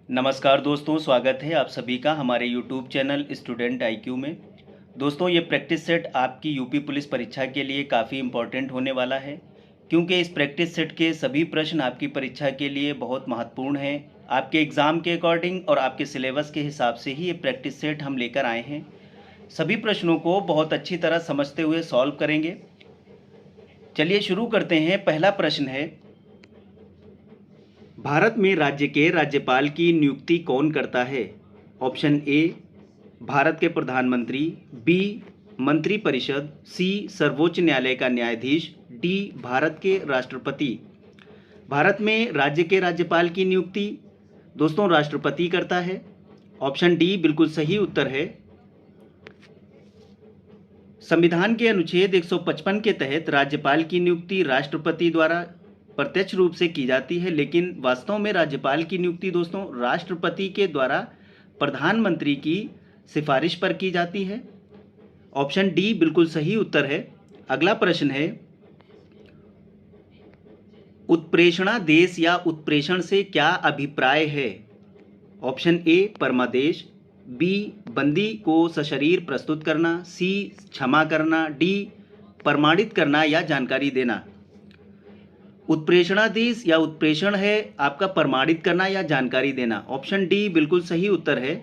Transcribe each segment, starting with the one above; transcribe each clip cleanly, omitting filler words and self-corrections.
नमस्कार दोस्तों, स्वागत है आप सभी का हमारे यूट्यूब चैनल स्टूडेंट आईक्यू में। दोस्तों, ये प्रैक्टिस सेट आपकी यूपी पुलिस परीक्षा के लिए काफ़ी इम्पोर्टेंट होने वाला है, क्योंकि इस प्रैक्टिस सेट के सभी प्रश्न आपकी परीक्षा के लिए बहुत महत्वपूर्ण हैं। आपके एग्ज़ाम के अकॉर्डिंग और आपके सिलेबस के हिसाब से ही ये प्रैक्टिस सेट हम लेकर आए हैं। सभी प्रश्नों को बहुत अच्छी तरह समझते हुए सॉल्व करेंगे। चलिए शुरू करते हैं। पहला प्रश्न है, भारत में राज्य के राज्यपाल की नियुक्ति कौन करता है? ऑप्शन ए भारत के प्रधानमंत्री, बी मंत्रिपरिषद, सी सर्वोच्च न्यायालय का न्यायाधीश, डी भारत के राष्ट्रपति। भारत में राज्य के राज्यपाल की नियुक्ति दोस्तों राष्ट्रपति करता है। ऑप्शन डी बिल्कुल सही उत्तर है। संविधान के अनुच्छेद 155 के तहत राज्यपाल की नियुक्ति राष्ट्रपति द्वारा प्रत्यक्ष रूप से की जाती है, लेकिन वास्तव में राज्यपाल की नियुक्ति दोस्तों राष्ट्रपति के द्वारा प्रधानमंत्री की सिफारिश पर की जाती है। ऑप्शन डी बिल्कुल सही उत्तर है। अगला प्रश्न है, उत्प्रेषणादेश या उत्प्रेषण से क्या अभिप्राय है? ऑप्शन ए परमादेश, बी बंदी को सशरीर प्रस्तुत करना, सी क्षमा करना, डी प्रमाणित करना या जानकारी देना। उत्प्रेषणादेश या उत्प्रेषण है आपका प्रमाणित करना या जानकारी देना। ऑप्शन डी बिल्कुल सही उत्तर है,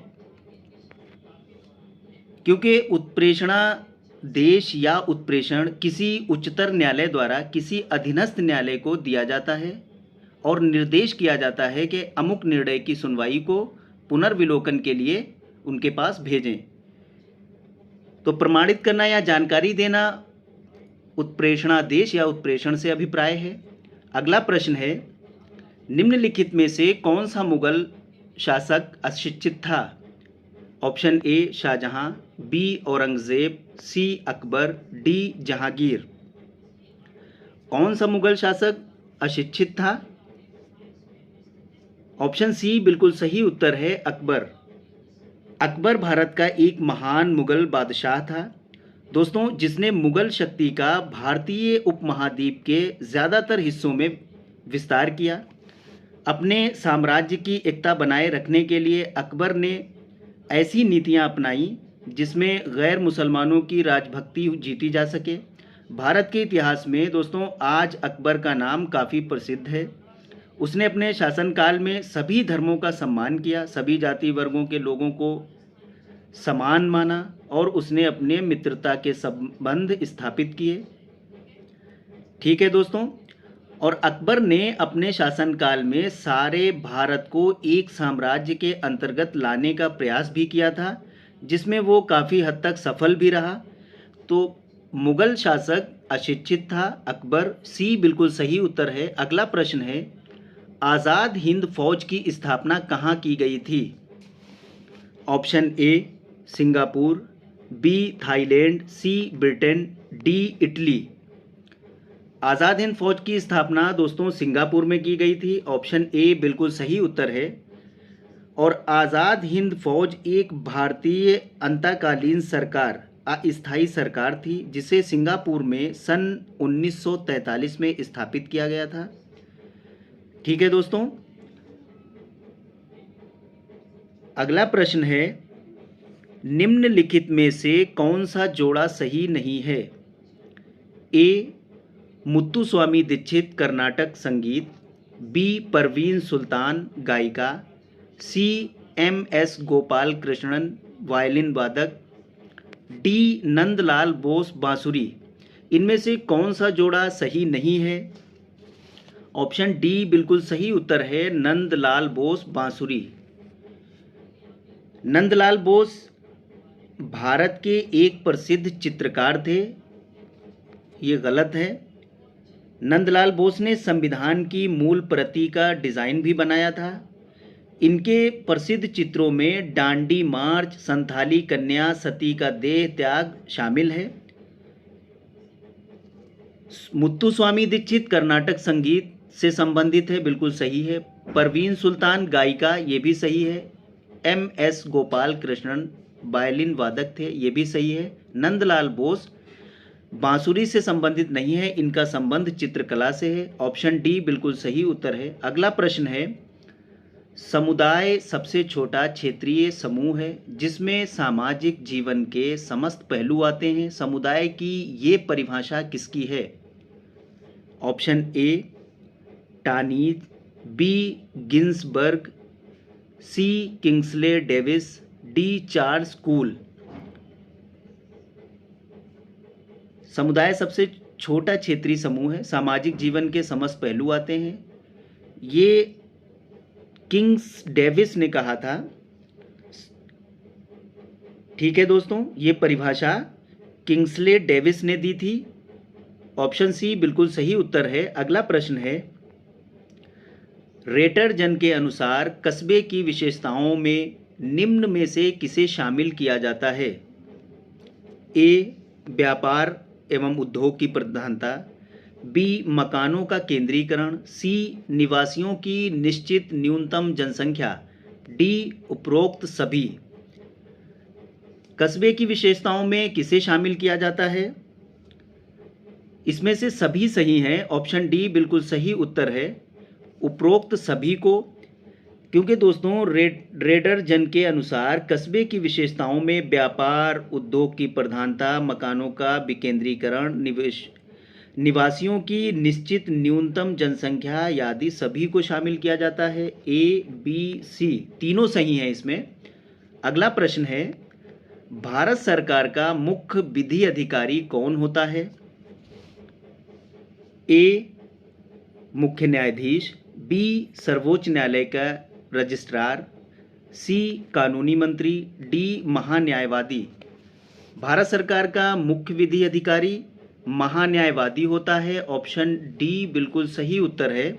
क्योंकि उत्प्रेषणादेश या उत्प्रेषण किसी उच्चतर न्यायालय द्वारा किसी अधीनस्थ न्यायालय को दिया जाता है और निर्देश किया जाता है कि अमुक निर्णय की सुनवाई को पुनर्विलोकन के लिए उनके पास भेजें। तो प्रमाणित करना या जानकारी देना उत्प्रेषणादेश या उत्प्रेषण से अभिप्राय है। अगला प्रश्न है, निम्नलिखित में से कौन सा मुगल शासक अशिक्षित था? Option A Shahjahan, B Aurangzeb, C Akbar, D Jahangir. कौन सा मुगल शासक अशिक्षित था? ऑप्शन सी बिल्कुल सही उत्तर है, अकबर। अकबर भारत का एक महान मुगल बादशाह था दोस्तों, जिसने मुगल शक्ति का भारतीय उपमहाद्वीप के ज़्यादातर हिस्सों में विस्तार किया। अपने साम्राज्य की एकता बनाए रखने के लिए अकबर ने ऐसी नीतियां अपनाई जिसमें गैर मुसलमानों की राजभक्ति जीती जा सके। भारत के इतिहास में दोस्तों आज अकबर का नाम काफ़ी प्रसिद्ध है। उसने अपने शासनकाल में सभी धर्मों का सम्मान किया, सभी जाति वर्गों के लोगों को समान माना और उसने अपने मित्रता के संबंध स्थापित किए। ठीक है दोस्तों, और अकबर ने अपने शासनकाल में सारे भारत को एक साम्राज्य के अंतर्गत लाने का प्रयास भी किया था, जिसमें वो काफ़ी हद तक सफल भी रहा। तो मुगल शासक अशिक्षित था, अकबर। सी बिल्कुल सही उत्तर है। अगला प्रश्न है, आज़ाद हिंद फौज की स्थापना कहाँ की गई थी? Option A Singapore, B Thailand, C Britain, D Italy. आज़ाद हिंद फौज की स्थापना दोस्तों सिंगापुर में की गई थी। ऑप्शन ए बिल्कुल सही उत्तर है। और आज़ाद हिंद फौज एक भारतीय अंतकालीन सरकार, अस्थायी सरकार थी, जिसे सिंगापुर में सन 1943 में स्थापित किया गया था। ठीक है दोस्तों, अगला प्रश्न है, निम्नलिखित में से कौन सा जोड़ा सही नहीं है? ए मुत्तुस्वामी दीक्षित कर्नाटक संगीत, बी परवीन सुल्तान गायिका, सी एम.एस. गोपाल कृष्णन वायलिन वादक, डी नंदलाल बोस बांसुरी। इनमें से कौन सा जोड़ा सही नहीं है? ऑप्शन डी बिल्कुल सही उत्तर है, नंदलाल बोस बांसुरी। नंदलाल बोस भारत के एक प्रसिद्ध चित्रकार थे, ये गलत है। नंदलाल बोस ने संविधान की मूल प्रति का डिज़ाइन भी बनाया था। इनके प्रसिद्ध चित्रों में डांडी मार्च, संथाली कन्या, सती का देह त्याग शामिल है। मुत्तुस्वामी दीक्षित कर्नाटक संगीत से संबंधित है, बिल्कुल सही है। परवीन सुल्तान गायिका, ये भी सही है। एम.एस. गोपाल कृष्णन वायलिन वादक थे, ये भी सही है। नंदलाल बोस बांसुरी से संबंधित नहीं है, इनका संबंध चित्रकला से है। ऑप्शन डी बिल्कुल सही उत्तर है। अगला प्रश्न है, समुदाय सबसे छोटा क्षेत्रीय समूह है जिसमें सामाजिक जीवन के समस्त पहलू आते हैं। समुदाय की ये परिभाषा किसकी है? Option A Tonnies, B Ginsberg, C Kingsley Davis, D Charles Cooley. समुदाय सबसे छोटा क्षेत्रीय समूह है, सामाजिक जीवन के समस्त पहलू आते हैं, ये किंग्स डेविस ने कहा था। ठीक है दोस्तों, ये परिभाषा किंग्सले डेविस ने दी थी। ऑप्शन सी बिल्कुल सही उत्तर है। अगला प्रश्न है, रेटरजन के अनुसार कस्बे की विशेषताओं में निम्न में से किसे शामिल किया जाता है? ए व्यापार एवं उद्योग की प्रधानता, बी मकानों का केंद्रीकरण, सी निवासियों की निश्चित न्यूनतम जनसंख्या, डी उपरोक्त सभी। कस्बे की विशेषताओं में किसे शामिल किया जाता है? इसमें से सभी सही हैं। ऑप्शन डी बिल्कुल सही उत्तर है, उपरोक्त सभी को। क्योंकि दोस्तों रेडरजन के अनुसार कस्बे की विशेषताओं में व्यापार, उद्योग की प्रधानता, मकानों का विकेंद्रीकरण, निवासियों की निश्चित न्यूनतम जनसंख्या आदि सभी को शामिल किया जाता है। ए बी सी तीनों सही हैं इसमें। अगला प्रश्न है, भारत सरकार का मुख्य विधि अधिकारी कौन होता है? ए मुख्य न्यायाधीश, बी सर्वोच्च न्यायालय का रजिस्ट्रार, सी कानूनी मंत्री, डी महान्यायवादी। भारत सरकार का मुख्य विधि अधिकारी महान्यायवादी होता है। ऑप्शन डी बिल्कुल सही उत्तर है।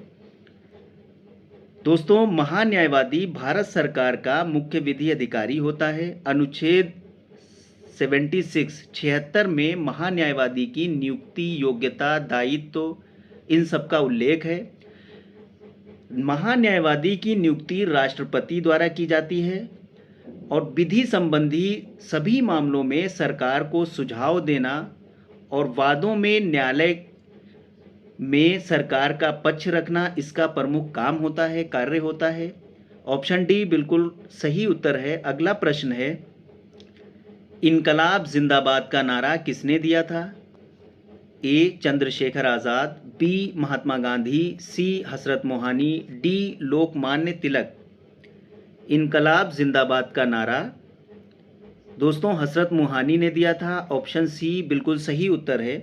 दोस्तों, महान्यायवादी भारत सरकार का मुख्य विधि अधिकारी होता है। अनुच्छेद 76 में महान्यायवादी की नियुक्ति, योग्यता, दायित्व इन सब का उल्लेख है। महान्यायवादी की नियुक्ति राष्ट्रपति द्वारा की जाती है और विधि संबंधी सभी मामलों में सरकार को सुझाव देना और वादों में न्यायालय में सरकार का पक्ष रखना इसका प्रमुख काम होता है, कार्य होता है। ऑप्शन डी बिल्कुल सही उत्तर है। अगला प्रश्न है, इनकलाब जिंदाबाद का नारा किसने दिया था? ए चंद्रशेखर आज़ाद, बी महात्मा गांधी, सी हजरत मोहानी, डी लोकमान्य तिलक। इनकलाब जिंदाबाद का नारा दोस्तों हजरत मोहानी ने दिया था। ऑप्शन सी बिल्कुल सही उत्तर है।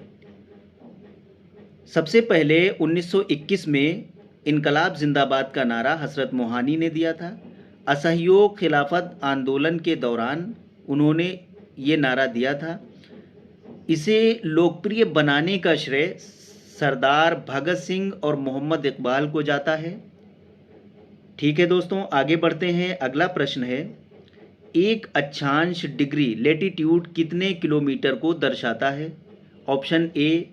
सबसे पहले 1921 में इनकलाब जिंदाबाद का नारा हजरत मोहानी ने दिया था। असहयोग खिलाफत आंदोलन के दौरान उन्होंने ये नारा दिया था। इसे लोकप्रिय बनाने का श्रेय सरदार भगत सिंह और मोहम्मद इकबाल को जाता है। ठीक है दोस्तों, आगे बढ़ते हैं। अगला प्रश्न है, एक अक्षांश डिग्री लेटीट्यूड कितने किलोमीटर को दर्शाता है? Option A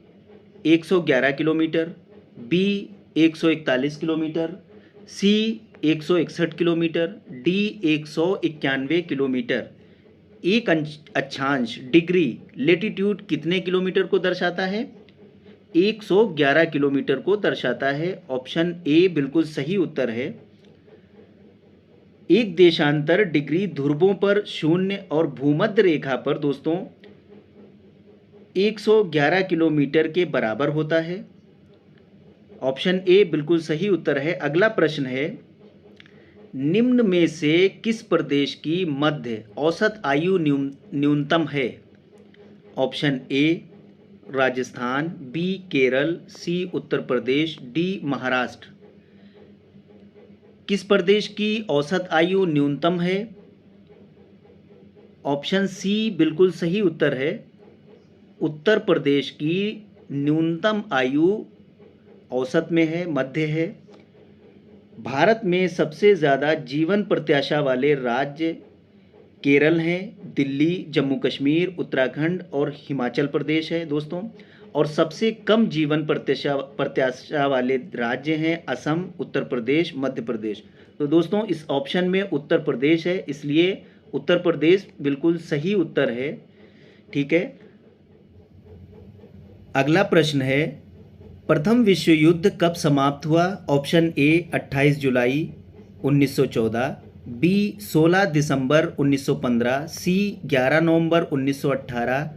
111 kilometre, B 141 kilometre, C 161 kilometre, D 191 kilometre. एक अक्षांश डिग्री लेटीट्यूड कितने किलोमीटर को दर्शाता है? 111 किलोमीटर को दर्शाता है। ऑप्शन ए बिल्कुल सही उत्तर है। एक देशांतर डिग्री ध्रुवों पर 0 और भूमध्य रेखा पर दोस्तों 111 किलोमीटर के बराबर होता है। ऑप्शन ए बिल्कुल सही उत्तर है। अगला प्रश्न है, निम्न में से किस प्रदेश की मध्य औसत आयु न्यूनतम है? Option A Rajasthan, B Kerala, C Uttar Pradesh, D Maharashtra. किस प्रदेश की औसत आयु न्यूनतम है? ऑप्शन सी बिल्कुल सही उत्तर है। उत्तर प्रदेश की न्यूनतम आयु औसत में है, मध्य है। भारत में सबसे ज़्यादा जीवन प्रत्याशा वाले राज्य केरल हैं, दिल्ली, जम्मू कश्मीर, उत्तराखंड और हिमाचल प्रदेश है दोस्तों। और सबसे कम जीवन प्रत्याशा वाले राज्य हैं असम, उत्तर प्रदेश, मध्य प्रदेश। तो दोस्तों इस ऑप्शन में उत्तर प्रदेश है, इसलिए उत्तर प्रदेश बिल्कुल सही उत्तर है। ठीक है, अगला प्रश्न है, प्रथम विश्व युद्ध कब समाप्त हुआ? ऑप्शन ए 28 जुलाई, 1914, बी 16 दिसंबर 1915, सी 11 नवंबर 1918,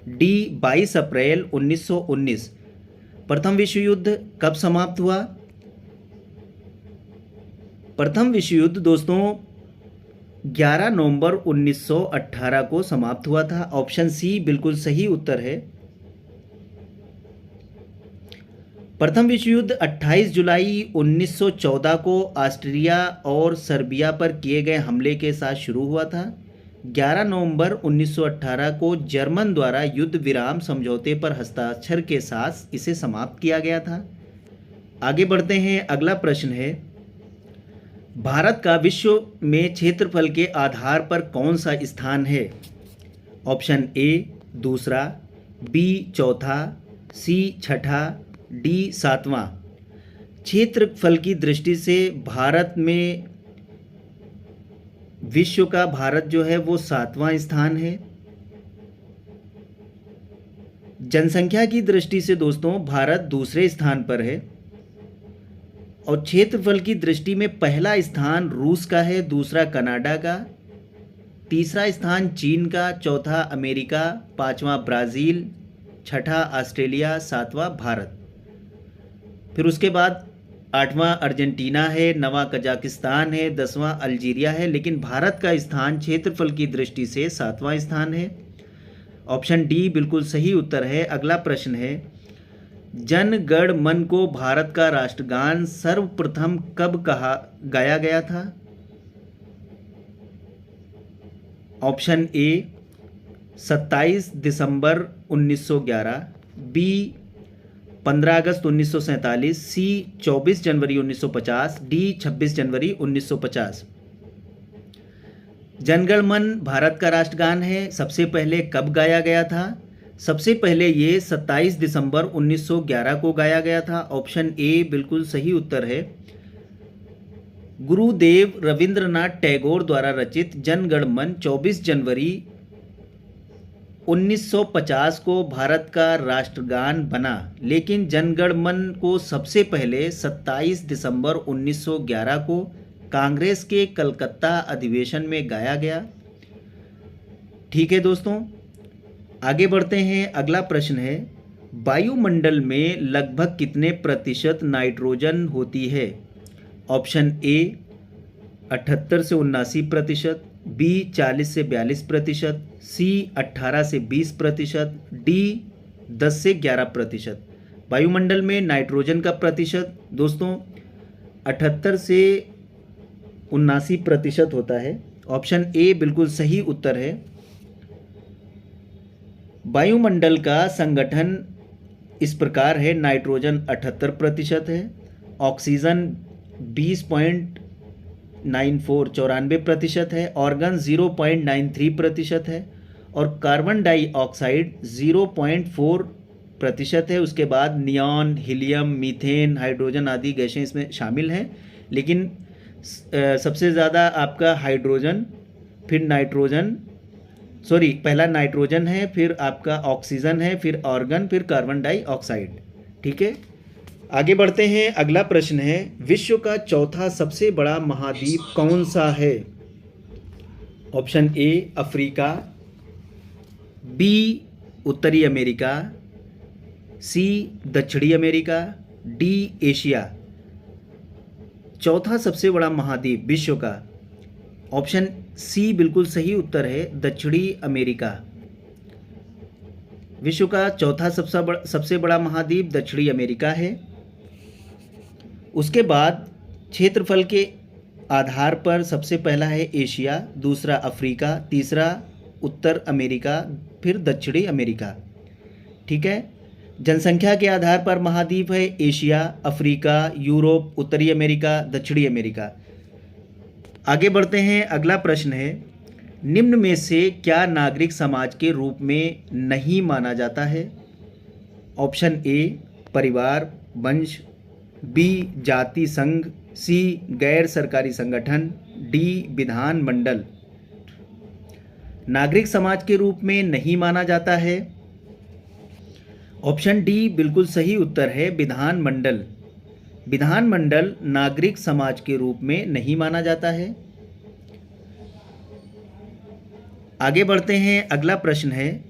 डी 22 अप्रैल 1919। प्रथम विश्व युद्ध कब समाप्त हुआ? प्रथम विश्व युद्ध दोस्तों 11 नवंबर 1918 को समाप्त हुआ था। ऑप्शन सी बिल्कुल सही उत्तर है। प्रथम विश्व युद्ध 28 जुलाई 1914 को ऑस्ट्रिया और सर्बिया पर किए गए हमले के साथ शुरू हुआ था। 11 नवंबर 1918 को जर्मन द्वारा युद्ध विराम समझौते पर हस्ताक्षर के साथ इसे समाप्त किया गया था। आगे बढ़ते हैं, अगला प्रश्न है, भारत का विश्व में क्षेत्रफल के आधार पर कौन सा स्थान है? ऑप्शन ए दूसरा, बी चौथा, सी छठा, डी सातवां। क्षेत्रफल की दृष्टि से भारत में विश्व का भारत जो है वो सातवां स्थान है। जनसंख्या की दृष्टि से दोस्तों भारत दूसरे स्थान पर है और क्षेत्रफल की दृष्टि में पहला स्थान रूस का है, दूसरा कनाडा का, तीसरा स्थान चीन का, चौथा अमेरिका, पांचवा ब्राज़ील, छठा ऑस्ट्रेलिया, सातवां भारत। फिर उसके बाद आठवां अर्जेंटीना है, नवां कजाकिस्तान है, 10वां अल्जीरिया है, लेकिन भारत का स्थान क्षेत्रफल की दृष्टि से सातवां स्थान है। ऑप्शन डी बिल्कुल सही उत्तर है। अगला प्रश्न है, जन गण मन को भारत का राष्ट्रगान सर्वप्रथम कब गाया गया था? ऑप्शन ए 27 दिसंबर 1911, बी 15 अगस्त 1947, सी 24 जनवरी 1950, डी 26 जनवरी 1950। जनगण मन भारत का राष्ट्रगान है। सबसे पहले कब गाया गया था? सबसे पहले ये 27 दिसंबर 1911 को गाया गया था। ऑप्शन ए बिल्कुल सही उत्तर है। गुरुदेव रविंद्रनाथ टैगोर द्वारा रचित जनगण मन 24 जनवरी 1950 को भारत का राष्ट्रगान बना, लेकिन जनगण मन को सबसे पहले 27 दिसंबर 1911 को कांग्रेस के कलकत्ता अधिवेशन में गाया गया। ठीक है दोस्तों, आगे बढ़ते हैं। अगला प्रश्न है, वायुमंडल में लगभग कितने प्रतिशत नाइट्रोजन होती है? ऑप्शन ए 78 से 79%, बी 40 से 42%, सी 18 से 20%, डी 10 से 11%। वायुमंडल में नाइट्रोजन का प्रतिशत दोस्तों 78 से 79% होता है। ऑप्शन ए बिल्कुल सही उत्तर है। वायुमंडल का संगठन इस प्रकार है, नाइट्रोजन 78% है, ऑक्सीजन 94% है, ऑर्गन 0.93% है और कार्बन डाइऑक्साइड 0.4% है। उसके बाद नियॉन, हीलियम, मीथेन, हाइड्रोजन आदि गैसें इसमें शामिल हैं, लेकिन सबसे ज़्यादा आपका हाइड्रोजन, फिर नाइट्रोजन, पहला नाइट्रोजन है, फिर आपका ऑक्सीजन है, फिर ऑर्गन, फिर कार्बन डाइऑक्साइड। ठीक है, आगे बढ़ते हैं। अगला प्रश्न है, विश्व का चौथा सबसे बड़ा महाद्वीप कौन सा है? ऑप्शन ए अफ्रीका, बी उत्तरी अमेरिका, सी दक्षिणी अमेरिका, डी एशिया। चौथा सबसे बड़ा महाद्वीप विश्व का, ऑप्शन सी बिल्कुल सही उत्तर है, दक्षिणी अमेरिका। विश्व का चौथा सबसे बड़ा महाद्वीप दक्षिणी अमेरिका है। उसके बाद क्षेत्रफल के आधार पर सबसे पहला है एशिया, दूसरा अफ्रीका, तीसरा उत्तर अमेरिका, फिर दक्षिणी अमेरिका। ठीक है, जनसंख्या के आधार पर महाद्वीप है एशिया, अफ्रीका, यूरोप, उत्तरी अमेरिका, दक्षिणी अमेरिका। आगे बढ़ते हैं। अगला प्रश्न है, निम्न में से क्या नागरिक समाज के रूप में नहीं माना जाता है? ऑप्शन ए परिवार, वंश, बी जाति संघ, सी गैर सरकारी संगठन, डी विधान मंडल। नागरिक समाज के रूप में नहीं माना जाता है। ऑप्शन डी बिल्कुल सही उत्तर है, विधान मंडल। विधानमंडल नागरिक समाज के रूप में नहीं माना जाता है। आगे बढ़ते हैं, अगला प्रश्न है,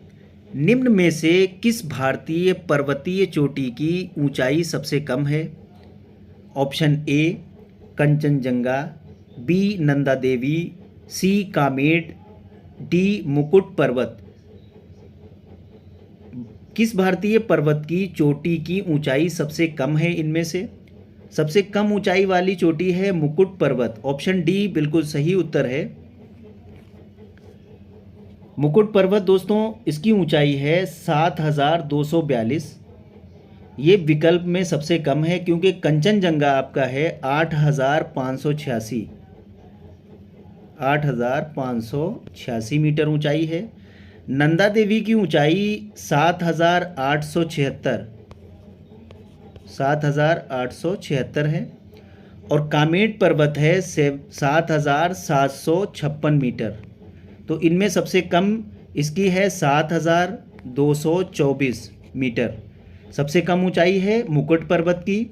निम्न में से किस भारतीय पर्वतीय चोटी की ऊंचाई सबसे कम है? Option A Kangchenjunga, B Nanda Devi, C Kamet, D Mukut Parvat. किस भारतीय पर्वत की चोटी की ऊंचाई सबसे कम है? इनमें से सबसे कम ऊंचाई वाली चोटी है मुकुट पर्वत। ऑप्शन डी बिल्कुल सही उत्तर है। मुकुट पर्वत दोस्तों, इसकी ऊंचाई है 7,242। ये विकल्प में सबसे कम है, क्योंकि कंचनजंगा आपका है 8,586 8,586 मीटर ऊंचाई है। नंदा देवी की ऊंचाई 7,876 है। और कामेट पर्वत है 7,756 मीटर। तो इनमें सबसे कम इसकी है 7,224 मीटर। सबसे कम ऊंचाई है मुकुट पर्वत की।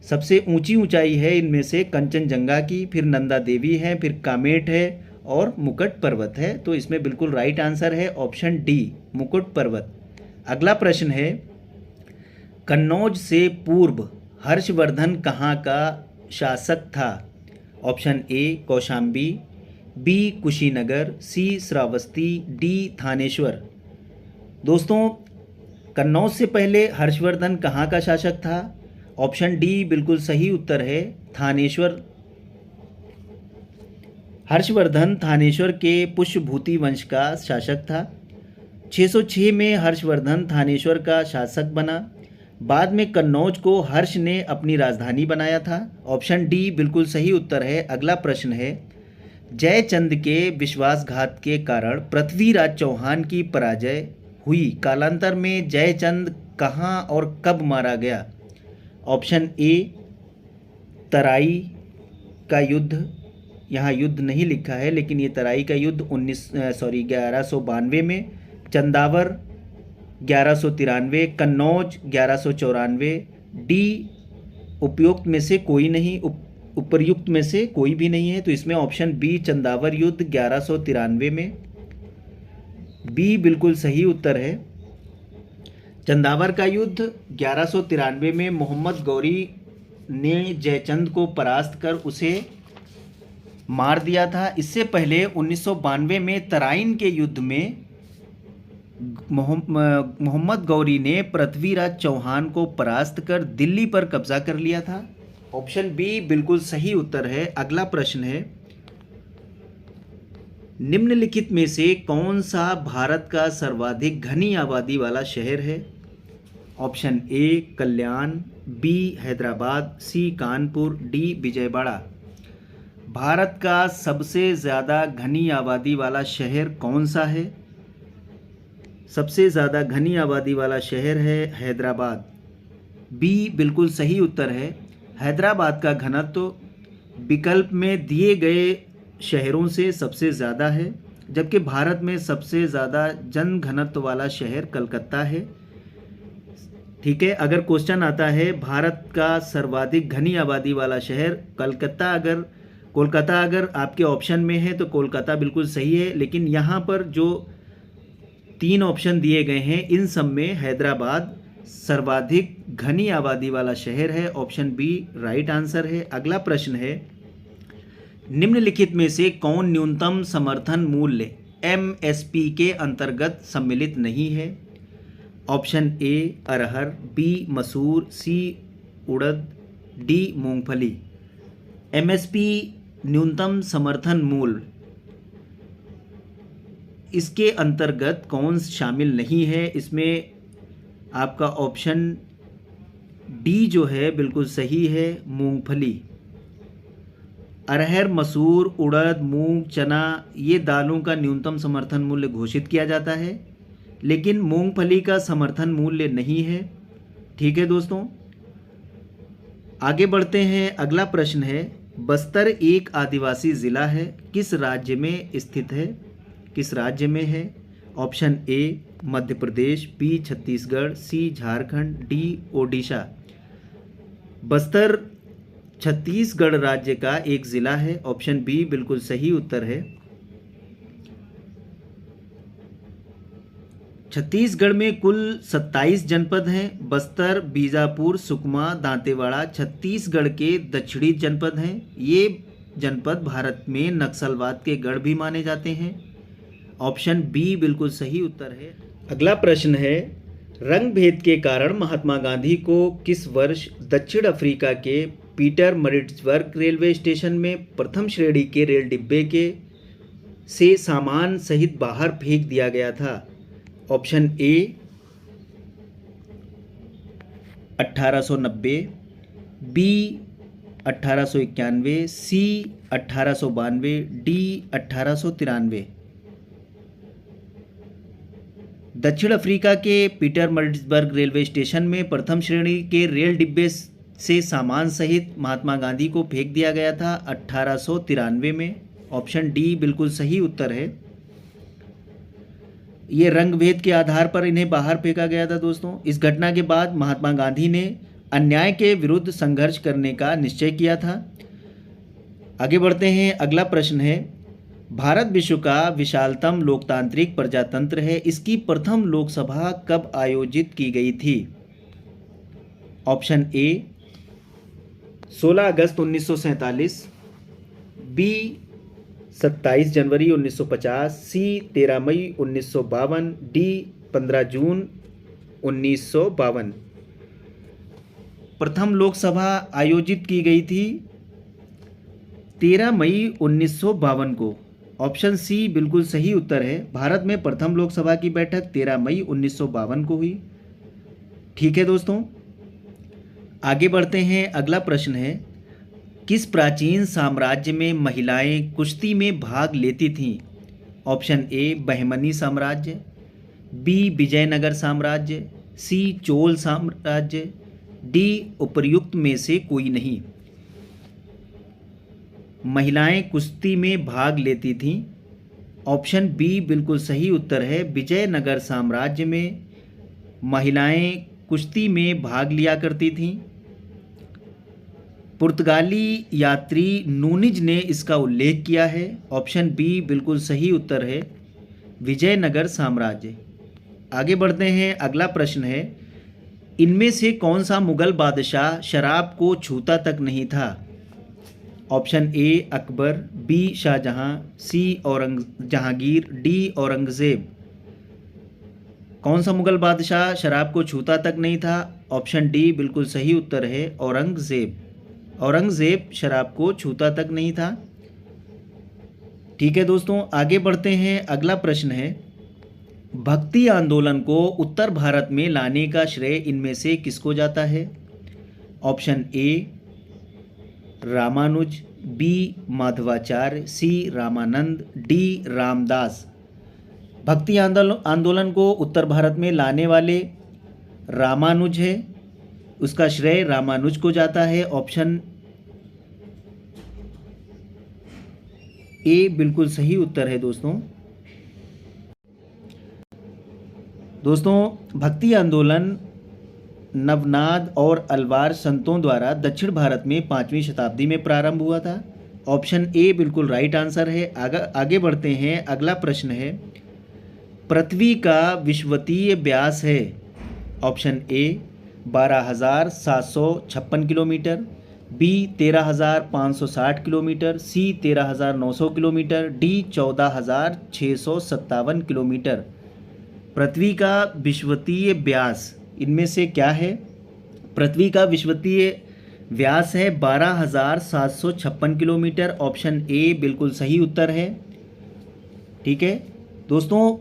सबसे ऊंची ऊंचाई है इनमें से कंचनजंगा की, फिर नंदा देवी है, फिर कामेट है और मुकुट पर्वत है। तो इसमें बिल्कुल राइट आंसर है ऑप्शन डी मुकुट पर्वत। अगला प्रश्न है, कन्नौज से पूर्व हर्षवर्धन कहाँ का शासक था? Option A Kaushambi, B Kushinagar, C Shravasti, D Thaneshwar. दोस्तों, कन्नौज से पहले हर्षवर्धन कहाँ का शासक था? ऑप्शन डी बिल्कुल सही उत्तर है, थानेश्वर। हर्षवर्धन थानेश्वर के पुष्यभूति वंश का शासक था। 606 में हर्षवर्धन थानेश्वर का शासक बना। बाद में कन्नौज को हर्ष ने अपनी राजधानी बनाया था। ऑप्शन डी बिल्कुल सही उत्तर है। अगला प्रश्न है, जयचंद के विश्वासघात के कारण पृथ्वीराज चौहान की पराजय हुई। कालांतर में जयचंद कहाँ और कब मारा गया? ऑप्शन ए तराई का युद्ध, यहाँ युद्ध नहीं लिखा है लेकिन ये तराई का युद्ध 1192 में, चंदावर 1193, कन्नौज 1194, डी उपयुक्त में से कोई नहीं, उपर्युक्त में से कोई भी नहीं है। तो इसमें ऑप्शन बी चंदावर युद्ध 1193 में, बी बिल्कुल सही उत्तर है। चंदावर का युद्ध 1193 में मोहम्मद गौरी ने जयचंद को परास्त कर उसे मार दिया था। इससे पहले 1992 में तराइन के युद्ध में मोहम्मद गौरी ने पृथ्वीराज चौहान को परास्त कर दिल्ली पर कब्जा कर लिया था। ऑप्शन बी बिल्कुल सही उत्तर है। अगला प्रश्न है, निम्नलिखित में से कौन सा भारत का सर्वाधिक घनी आबादी वाला शहर है? Option A Kalyan, B Hyderabad, C Kanpur, D Vijayawada. Bharat का सबसे ज़्यादा घनी आबादी वाला शहर कौन सा है? सबसे ज़्यादा घनी आबादी वाला शहर है हैदराबाद। बी बिल्कुल सही उत्तर है। हैदराबाद का घनत्व विकल्प में दिए गए शहरों से सबसे ज़्यादा है, जबकि भारत में सबसे ज़्यादा जन घनत्व वाला शहर कलकत्ता है। ठीक है, अगर क्वेश्चन आता है भारत का सर्वाधिक घनी आबादी वाला शहर कोलकाता अगर आपके ऑप्शन में है तो कोलकाता बिल्कुल सही है, लेकिन यहाँ पर जो 3 ऑप्शन दिए गए हैं इन सब में हैदराबाद सर्वाधिक घनी आबादी वाला शहर है। ऑप्शन बी राइट आंसर है। अगला प्रश्न है, निम्नलिखित में से कौन न्यूनतम समर्थन मूल्य एमएसपी के अंतर्गत सम्मिलित नहीं है? ऑप्शन ए अरहर, बी मसूर, सी उड़द, डी मूंगफली। एमएसपी न्यूनतम समर्थन मूल्य, इसके अंतर्गत कौन शामिल नहीं है? इसमें आपका ऑप्शन डी जो है बिल्कुल सही है, मूंगफली। अरहर, मसूर, उड़द, मूंग, चना ये दालों का न्यूनतम समर्थन मूल्य घोषित किया जाता है, लेकिन मूंगफली का समर्थन मूल्य नहीं है। ठीक है दोस्तों, आगे बढ़ते हैं। अगला प्रश्न है, बस्तर एक आदिवासी ज़िला है, किस राज्य में स्थित है? किस राज्य में है? Option A Madhya Pradesh, B Chhattisgarh, C Jharkhand, D Odisha. Bastar Chhattisgarh राज्य का एक ज़िला है। ऑप्शन बी बिल्कुल सही उत्तर है। छत्तीसगढ़ में कुल 27 जनपद हैं। बस्तर, बीजापुर, सुकमा, दांतेवाड़ा छत्तीसगढ़ के दक्षिणी जनपद हैं। ये जनपद भारत में नक्सलवाद के गढ़ भी माने जाते हैं। ऑप्शन बी बिल्कुल सही उत्तर है। अगला प्रश्न है, रंग भेद के कारण महात्मा गांधी को किस वर्ष दक्षिण अफ्रीका के पीटर मरिट्सबर्ग रेलवे स्टेशन में प्रथम श्रेणी के रेल डिब्बे के से सामान सहित बाहर फेंक दिया गया था? Option A 1890, B 1891, C 1892, D 1893। दक्षिण अफ्रीका के पीटर मरिट्सबर्ग रेलवे स्टेशन में प्रथम श्रेणी के रेल डिब्बे से सामान सहित महात्मा गांधी को फेंक दिया गया था 1893 में। ऑप्शन डी बिल्कुल सही उत्तर है। ये रंग भेद के आधार पर इन्हें बाहर फेंका गया था दोस्तों। इस घटना के बाद महात्मा गांधी ने अन्याय के विरुद्ध संघर्ष करने का निश्चय किया था। आगे बढ़ते हैं। अगला प्रश्न है, भारत विश्व का विशालतम लोकतांत्रिक प्रजातंत्र है। इसकी प्रथम लोकसभा कब आयोजित की गई थी? ऑप्शन ए 16 अगस्त 1947, बी 27 जनवरी 1950, सी 13 मई 1952, डी 15 जून 1952। प्रथम लोकसभा आयोजित की गई थी 13 मई 1952 को। ऑप्शन सी बिल्कुल सही उत्तर है। भारत में प्रथम लोकसभा की बैठक 13 मई 1952 को हुई। ठीक है दोस्तों, आगे बढ़ते हैं। अगला प्रश्न है, किस प्राचीन साम्राज्य में महिलाएं कुश्ती में भाग लेती थीं? ऑप्शन ए बहमनी साम्राज्य, बी विजयनगर साम्राज्य, सी चोल साम्राज्य, डी उपर्युक्त में से कोई नहीं। महिलाएं कुश्ती में भाग लेती थीं। ऑप्शन बी बिल्कुल सही उत्तर है। विजयनगर साम्राज्य में महिलाएं कुश्ती में भाग लिया करती थीं। पुर्तगाली यात्री नूनिज ने इसका उल्लेख किया है। ऑप्शन बी बिल्कुल सही उत्तर है, विजयनगर साम्राज्य। आगे बढ़ते हैं। अगला प्रश्न है, इनमें से कौन सा मुगल बादशाह शराब को छूता तक नहीं था? Option A Akbar, B Shahjahan, C Jahangir, D Aurangzeb. कौन सा मुगल बादशाह शराब को छूता तक नहीं था? ऑप्शन डी बिल्कुल सही उत्तर है, औरंगजेब। औरंगजेब शराब को छूता तक नहीं था। ठीक है दोस्तों, आगे बढ़ते हैं। अगला प्रश्न है, भक्ति आंदोलन को उत्तर भारत में लाने का श्रेय इनमें से किसको जाता है? Option A Ramanuja, B Madhvacharya, C Ramanand, D Ramdas. भक्ति आंदोलन को उत्तर भारत में लाने वाले रामानुज है, उसका श्रेय रामानुज को जाता है। ऑप्शन ए बिल्कुल सही उत्तर है दोस्तों। भक्ति आंदोलन नवनाद और अलवार संतों द्वारा दक्षिण भारत में 5वीं शताब्दी में प्रारंभ हुआ था। ऑप्शन ए बिल्कुल राइट आंसर है। आगे बढ़ते हैं। अगला प्रश्न है, पृथ्वी का विषुवतीय व्यास है। Option A 12,756 kilometre, B 13,560 kilometre, C 13,900 kilometre, D 14,657 kilometre. पृथ्वी का विषुवतीय व्यास इनमें से क्या है? पृथ्वी का विषुवतीय व्यास है 12,756 किलोमीटर। ऑप्शन ए बिल्कुल सही उत्तर है। ठीक है दोस्तों,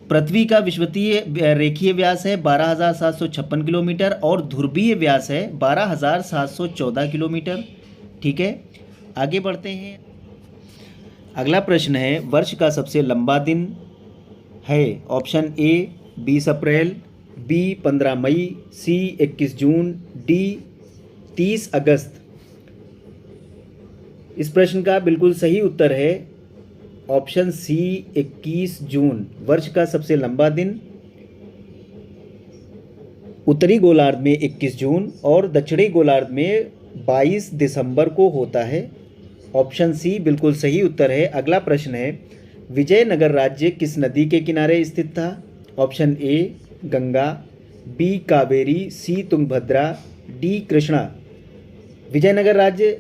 पृथ्वी का विषुवतीय रेखीय व्यास है 12,756 किलोमीटर और ध्रुवीय व्यास है 12,714 किलोमीटर। ठीक है, आगे बढ़ते हैं। अगला प्रश्न है, वर्ष का सबसे लंबा दिन है। ऑप्शन ए 20 अप्रैल, बी 15 मई, सी 21 जून, डी 30 अगस्त। इस प्रश्न का बिल्कुल सही उत्तर है ऑप्शन सी 21 जून। वर्ष का सबसे लंबा दिन उत्तरी गोलार्ध में 21 जून और दक्षिणी गोलार्ध में 22 दिसंबर को होता है। ऑप्शन सी बिल्कुल सही उत्तर है। अगला प्रश्न है, विजयनगर राज्य किस नदी के किनारे स्थित था? Option A Ganga, B Kaveri, C Tungabhadra, D Krishna. Vijayanagar राज्य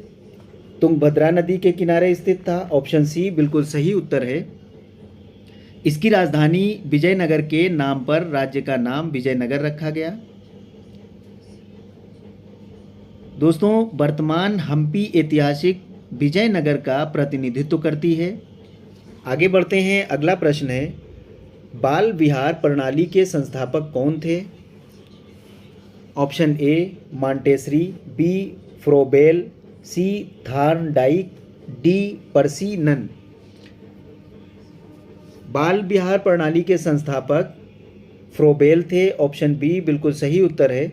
तुंगभद्रा नदी के किनारे स्थित था। ऑप्शन सी बिल्कुल सही उत्तर है। इसकी राजधानी विजयनगर के नाम पर राज्य का नाम विजयनगर रखा गया। दोस्तों, वर्तमान हम्पी ऐतिहासिक विजयनगर का प्रतिनिधित्व करती है। आगे बढ़ते हैं। अगला प्रश्न है, बाल विहार प्रणाली के संस्थापक कौन थे? Option A Montessori, B Froebel, C Thorndike, D Percy Nunn. बाल विहार प्रणाली के संस्थापक फ्रोबेल थे। ऑप्शन बी बिल्कुल सही उत्तर है।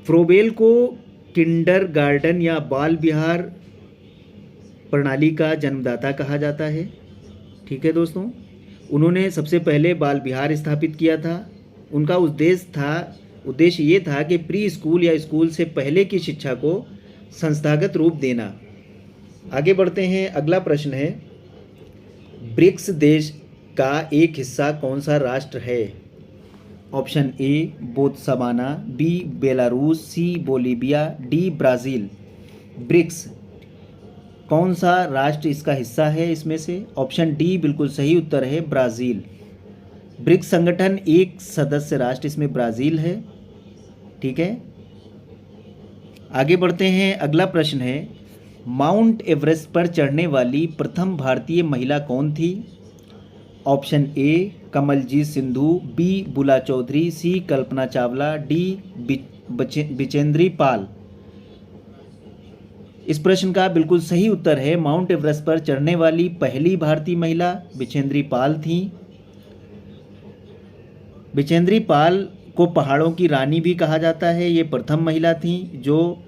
फ्रोबेल को किंडरगार्टन या बाल विहार प्रणाली का जन्मदाता कहा जाता है। ठीक है दोस्तों, उन्होंने सबसे पहले बाल विहार स्थापित किया था। उनका उद्देश्य ये था कि प्री स्कूल या स्कूल से पहले की शिक्षा को संस्थागत रूप देना। आगे बढ़ते हैं। अगला प्रश्न है, ब्रिक्स देश का एक हिस्सा कौन सा राष्ट्र है? Option A Botswana, B Belarus, C Bolivia, D Brazil. BRICS कौन सा राष्ट्र इसका हिस्सा है इसमें से? ऑप्शन डी बिल्कुल सही उत्तर है, ब्राज़ील। ब्रिक्स संगठन एक सदस्य राष्ट्र इसमें ब्राज़ील है। ठीक है, आगे बढ़ते हैं। अगला प्रश्न है, माउंट एवरेस्ट पर चढ़ने वाली प्रथम भारतीय महिला कौन थी? Option A Kamaljeet Sindhu, B Bula Chaudhary, C Kalpana Chawla, D Bachendri Pal. इस प्रश्न का बिल्कुल सही उत्तर है, माउंट एवरेस्ट पर चढ़ने वाली पहली भारतीय महिला बिचेंद्री पाल थी। बिचेंद्री पाल को पहाड़ों की रानी भी कहा जाता है। ये प्रथम महिला थी जो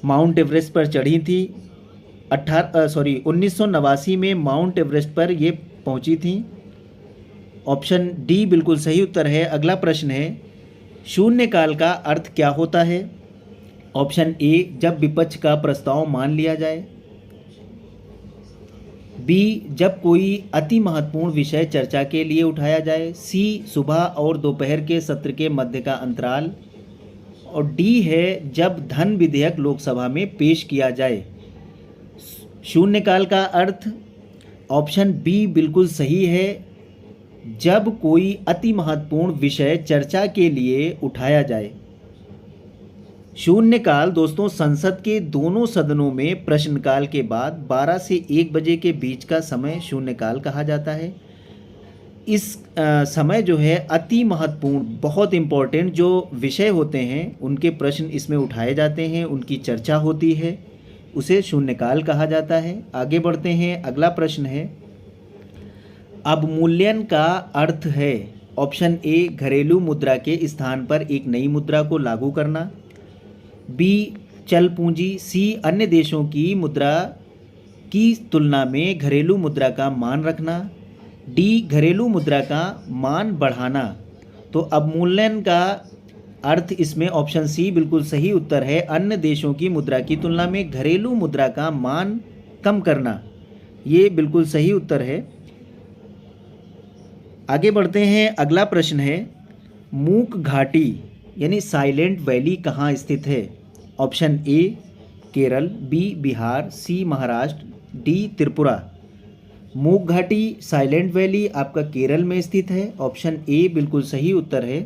माउंट एवरेस्ट पर चढ़ी थी। 1989 में माउंट एवरेस्ट पर ये पहुंची थी। ऑप्शन डी बिल्कुल सही उत्तर है। अगला प्रश्न है, शून्यकाल का अर्थ क्या होता है? ऑप्शन ए जब विपक्ष का प्रस्ताव मान लिया जाए, बी जब कोई अति महत्वपूर्ण विषय चर्चा के लिए उठाया जाए, सी सुबह और दोपहर के सत्र के मध्य का अंतराल, और डी है जब धन विधेयक लोकसभा में पेश किया जाए। शून्यकाल का अर्थ ऑप्शन बी बिल्कुल सही है, जब कोई अति महत्वपूर्ण विषय चर्चा के लिए उठाया जाए। शून्यकाल दोस्तों संसद के दोनों सदनों में प्रश्नकाल के बाद 12 से 1 बजे के बीच का समय शून्यकाल कहा जाता है। इस समय जो है अति महत्वपूर्ण, बहुत इम्पोर्टेंट जो विषय होते हैं उनके प्रश्न इसमें उठाए जाते हैं, उनकी चर्चा होती है, उसे शून्यकाल कहा जाता है। आगे बढ़ते हैं। अगला प्रश्न है, अवमूल्यन का अर्थ है? ऑप्शन ए घरेलू मुद्रा के स्थान पर एक नई मुद्रा को लागू करना, बी चल पूंजी, सी अन्य देशों की मुद्रा की तुलना में घरेलू मुद्रा का मान रखना, डी घरेलू मुद्रा का मान बढ़ाना। तो अवमूल्यन का अर्थ इसमें ऑप्शन सी बिल्कुल सही उत्तर है, अन्य देशों की मुद्रा की तुलना में घरेलू मुद्रा का मान कम करना। ये बिल्कुल सही उत्तर है। आगे बढ़ते हैं। अगला प्रश्न है, मूक घाटी यानी साइलेंट वैली कहाँ स्थित है? Option A Kerala, B Bihar, C Maharashtra, D Tripura. मूक घाटी साइलेंट वैली आपका केरल में स्थित है। ऑप्शन ए बिल्कुल सही उत्तर है।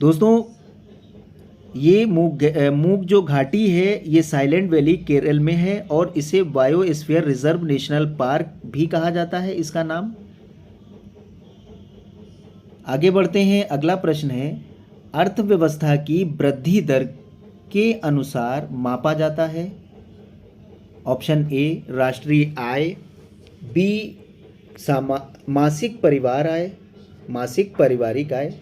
दोस्तों ये मूक जो घाटी है ये साइलेंट वैली केरल में है और इसे बायोस्फीयर रिजर्व नेशनल पार्क भी कहा जाता है इसका नाम। आगे बढ़ते हैं। अगला प्रश्न है, अर्थव्यवस्था की वृद्धि दर के अनुसार मापा जाता है? ऑप्शन ए राष्ट्रीय आय, बी मासिक परिवार आय, मासिक पारिवारिक आय,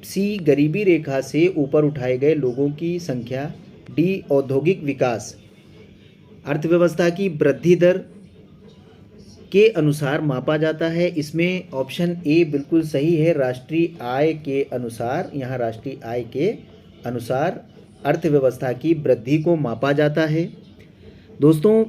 सी गरीबी रेखा से ऊपर उठाए गए लोगों की संख्या, डी औद्योगिक विकास। अर्थव्यवस्था की वृद्धि दर के अनुसार मापा जाता है। इसमें ऑप्शन ए बिल्कुल सही है, राष्ट्रीय आय के अनुसार। यहाँ राष्ट्रीय आय के अनुसार अर्थव्यवस्था की वृद्धि को मापा जाता है। दोस्तों,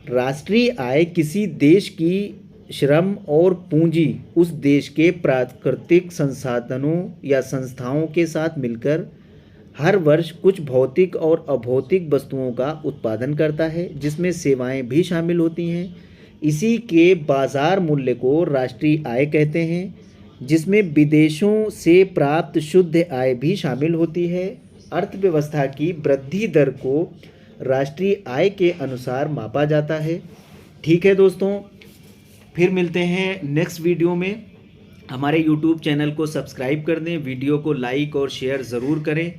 राष्ट्रीय आय किसी देश की श्रम और पूंजी उस देश के प्राकृतिक संसाधनों या संस्थाओं के साथ मिलकर हर वर्ष कुछ भौतिक और अभौतिक वस्तुओं का उत्पादन करता है, जिसमें सेवाएं भी शामिल होती हैं। इसी के बाजार मूल्य को राष्ट्रीय आय कहते हैं, जिसमें विदेशों से प्राप्त शुद्ध आय भी शामिल होती है। अर्थव्यवस्था की वृद्धि दर को राष्ट्रीय आय के अनुसार मापा जाता है। ठीक है दोस्तों, फिर मिलते हैं नेक्स्ट वीडियो में। हमारे YouTube चैनल को सब्सक्राइब कर दें, वीडियो को लाइक और शेयर ज़रूर करें।